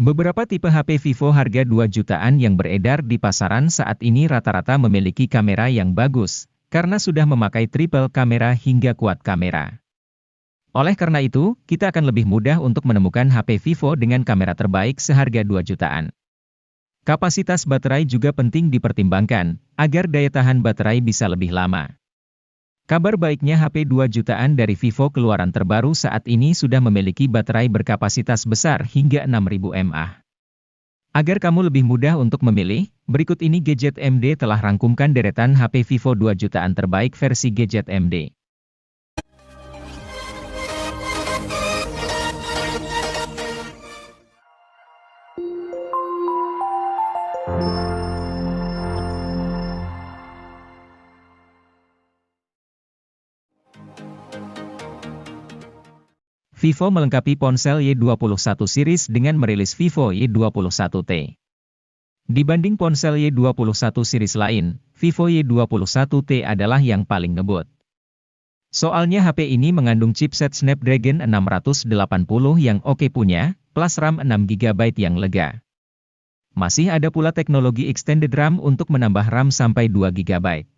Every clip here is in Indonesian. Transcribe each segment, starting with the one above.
Beberapa tipe HP Vivo harga 2 jutaan yang beredar di pasaran saat ini rata-rata memiliki kamera yang bagus, karena sudah memakai triple kamera hingga quad kamera. Oleh karena itu, kita akan lebih mudah untuk menemukan HP Vivo dengan kamera terbaik seharga 2 jutaan. Kapasitas baterai juga penting dipertimbangkan, agar daya tahan baterai bisa lebih lama. Kabar baiknya HP 2 jutaan dari Vivo keluaran terbaru saat ini sudah memiliki baterai berkapasitas besar hingga 6000 mAh. Agar kamu lebih mudah untuk memilih, berikut ini Gadget MD telah rangkumkan deretan HP Vivo 2 jutaan terbaik versi Gadget MD. Vivo melengkapi ponsel Y21 series dengan merilis Vivo Y21T. Dibanding ponsel Y21 series lain, Vivo Y21T adalah yang paling ngebut. Soalnya HP ini mengandung chipset Snapdragon 680 yang oke punya, plus RAM 6GB yang lega. Masih ada pula teknologi extended RAM untuk menambah RAM sampai 2GB.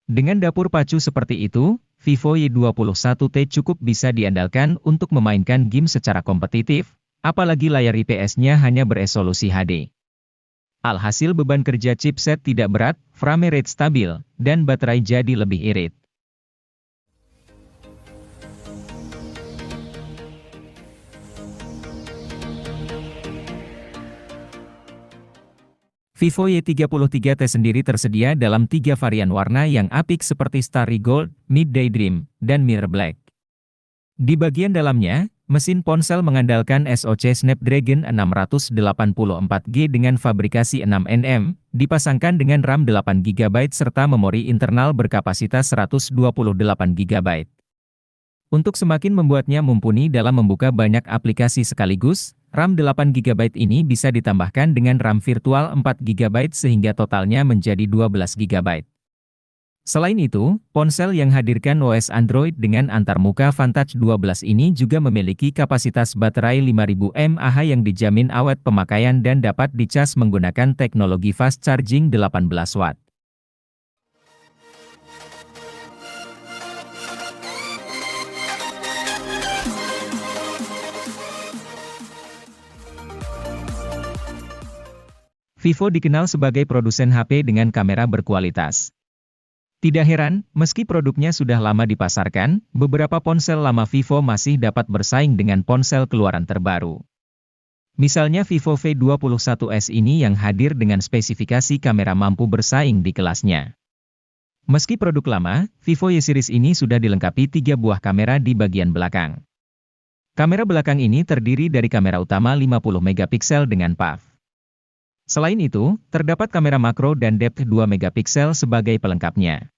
Dengan dapur pacu seperti itu, Vivo Y21T cukup bisa diandalkan untuk memainkan game secara kompetitif, apalagi layar IPS-nya hanya beresolusi HD. Alhasil beban kerja chipset tidak berat, frame rate stabil, dan baterai jadi lebih irit. Vivo Y33T sendiri tersedia dalam 3 varian warna yang apik seperti Starry Gold, Midday Dream, dan Mirror Black. Di bagian dalamnya, mesin ponsel mengandalkan SoC Snapdragon 684G dengan fabrikasi 6nm, dipasangkan dengan RAM 8GB serta memori internal berkapasitas 128GB. Untuk semakin membuatnya mumpuni dalam membuka banyak aplikasi sekaligus, RAM 8GB ini bisa ditambahkan dengan RAM virtual 4GB sehingga totalnya menjadi 12GB. Selain itu, ponsel yang hadirkan OS Android dengan antarmuka Vantage 12 ini juga memiliki kapasitas baterai 5000 mAh yang dijamin awet pemakaian dan dapat dicas menggunakan teknologi fast charging 18 watt. Vivo dikenal sebagai produsen HP dengan kamera berkualitas. Tidak heran, meski produknya sudah lama dipasarkan, beberapa ponsel lama Vivo masih dapat bersaing dengan ponsel keluaran terbaru. Misalnya Vivo V21s ini yang hadir dengan spesifikasi kamera mampu bersaing di kelasnya. Meski produk lama, Vivo Y series ini sudah dilengkapi 3 buah kamera di bagian belakang. Kamera belakang ini terdiri dari kamera utama 50MP dengan PAF. Selain itu, terdapat kamera makro dan depth 2MP sebagai pelengkapnya.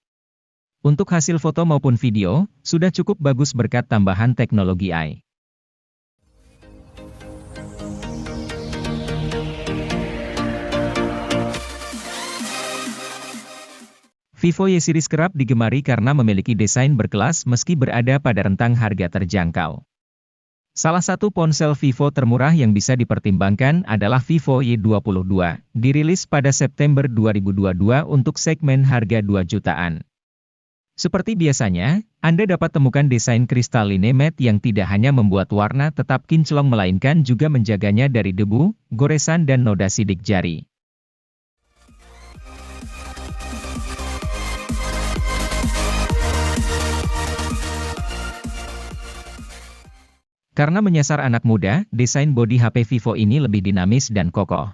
Untuk hasil foto maupun video, sudah cukup bagus berkat tambahan teknologi AI. Vivo Y series kerap digemari karena memiliki desain berkelas meski berada pada rentang harga terjangkau. Salah satu ponsel Vivo termurah yang bisa dipertimbangkan adalah Vivo Y22, dirilis pada September 2022 untuk segmen harga 2 jutaan. Seperti biasanya, Anda dapat temukan desain kristaline matte yang tidak hanya membuat warna tetap kinclong melainkan juga menjaganya dari debu, goresan dan noda sidik jari. Karena menyasar anak muda, desain bodi HP Vivo ini lebih dinamis dan kokoh.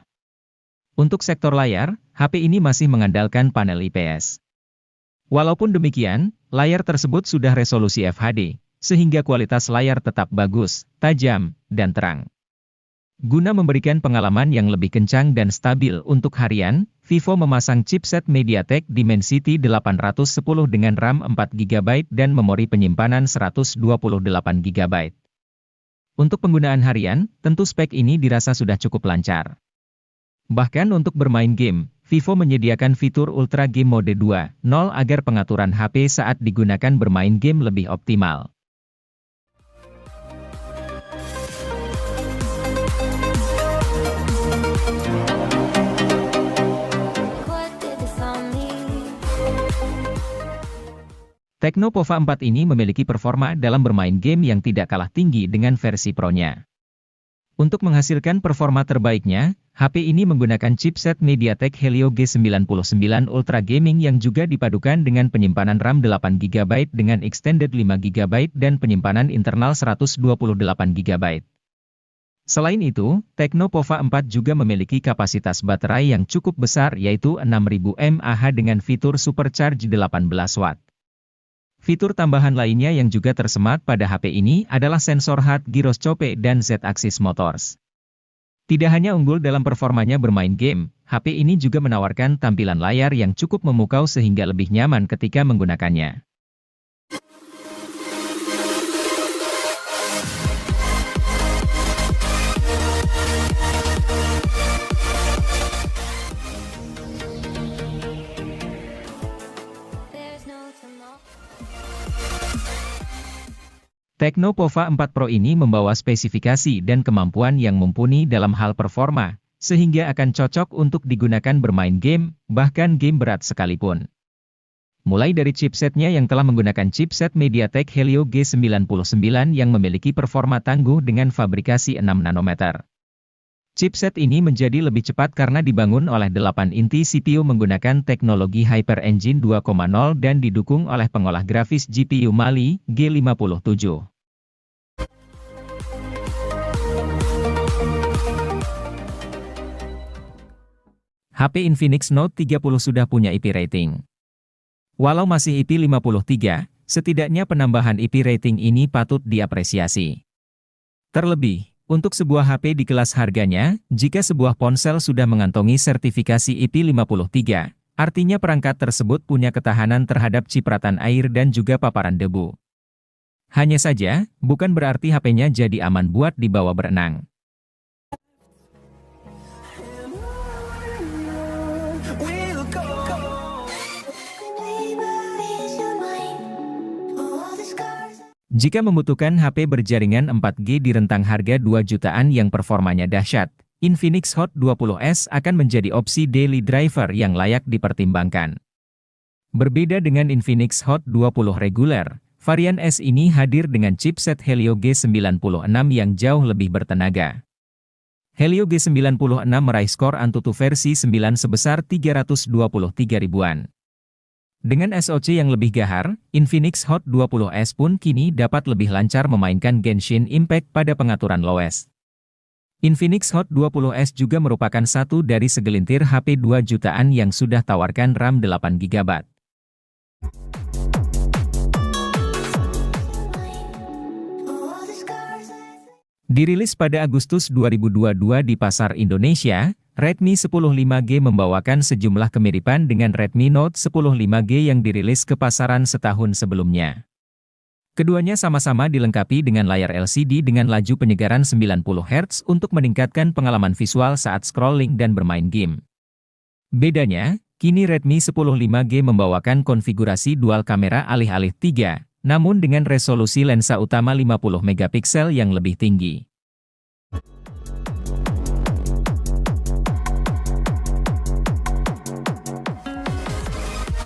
Untuk sektor layar, HP ini masih mengandalkan panel IPS. Walaupun demikian, layar tersebut sudah resolusi FHD, sehingga kualitas layar tetap bagus, tajam, dan terang. Guna memberikan pengalaman yang lebih kencang dan stabil untuk harian, Vivo memasang chipset MediaTek Dimensity 810 dengan RAM 4GB dan memori penyimpanan 128GB. Untuk penggunaan harian, tentu spek ini dirasa sudah cukup lancar. Bahkan untuk bermain game, Vivo menyediakan fitur Ultra Game Mode 2.0 agar pengaturan HP saat digunakan bermain game lebih optimal. Tecno Pova 4 ini memiliki performa dalam bermain game yang tidak kalah tinggi dengan versi Pro-nya. Untuk menghasilkan performa terbaiknya, HP ini menggunakan chipset MediaTek Helio G99 Ultra Gaming yang juga dipadukan dengan penyimpanan RAM 8GB dengan extended 5GB dan penyimpanan internal 128GB. Selain itu, Tecno Pova 4 juga memiliki kapasitas baterai yang cukup besar yaitu 6000 mAh dengan fitur Supercharge 18 Watt. Fitur tambahan lainnya yang juga tersemat pada HP ini adalah sensor hard gyroscope dan Z-axis motors. Tidak hanya unggul dalam performanya bermain game, HP ini juga menawarkan tampilan layar yang cukup memukau sehingga lebih nyaman ketika menggunakannya. Tecno Pova 4 Pro ini membawa spesifikasi dan kemampuan yang mumpuni dalam hal performa, sehingga akan cocok untuk digunakan bermain game, bahkan game berat sekalipun. Mulai dari chipsetnya yang telah menggunakan chipset MediaTek Helio G99 yang memiliki performa tangguh dengan fabrikasi 6 nanometer. Chipset ini menjadi lebih cepat karena dibangun oleh 8 inti CPU menggunakan teknologi Hyper Engine 2.0 dan didukung oleh pengolah grafis GPU Mali G57. HP Infinix Note 30 sudah punya IP rating. Walau masih IP 53, setidaknya penambahan IP rating ini patut diapresiasi. Terlebih, untuk sebuah HP di kelas harganya, jika sebuah ponsel sudah mengantongi sertifikasi IP 53, artinya perangkat tersebut punya ketahanan terhadap cipratan air dan juga paparan debu. Hanya saja, bukan berarti HP-nya jadi aman buat dibawa berenang. Jika membutuhkan HP berjaringan 4G di rentang harga 2 jutaan yang performanya dahsyat, Infinix Hot 20S akan menjadi opsi daily driver yang layak dipertimbangkan. Berbeda dengan Infinix Hot 20 reguler, varian S ini hadir dengan chipset Helio G96 yang jauh lebih bertenaga. Helio G96 meraih skor Antutu versi 9 sebesar 323 ribuan. Dengan SoC yang lebih gahar, Infinix Hot 20S pun kini dapat lebih lancar memainkan Genshin Impact pada pengaturan lowes. Infinix Hot 20S juga merupakan satu dari segelintir HP 2 jutaan yang sudah tawarkan RAM 8GB. Dirilis pada Agustus 2022 di pasar Indonesia, Redmi 10 5G membawakan sejumlah kemiripan dengan Redmi Note 10 5G yang dirilis ke pasaran setahun sebelumnya. Keduanya sama-sama dilengkapi dengan layar LCD dengan laju penyegaran 90 Hz untuk meningkatkan pengalaman visual saat scrolling dan bermain game. Bedanya, kini Redmi 10 5G membawakan konfigurasi dual kamera alih-alih 3, namun dengan resolusi lensa utama 50 megapiksel yang lebih tinggi.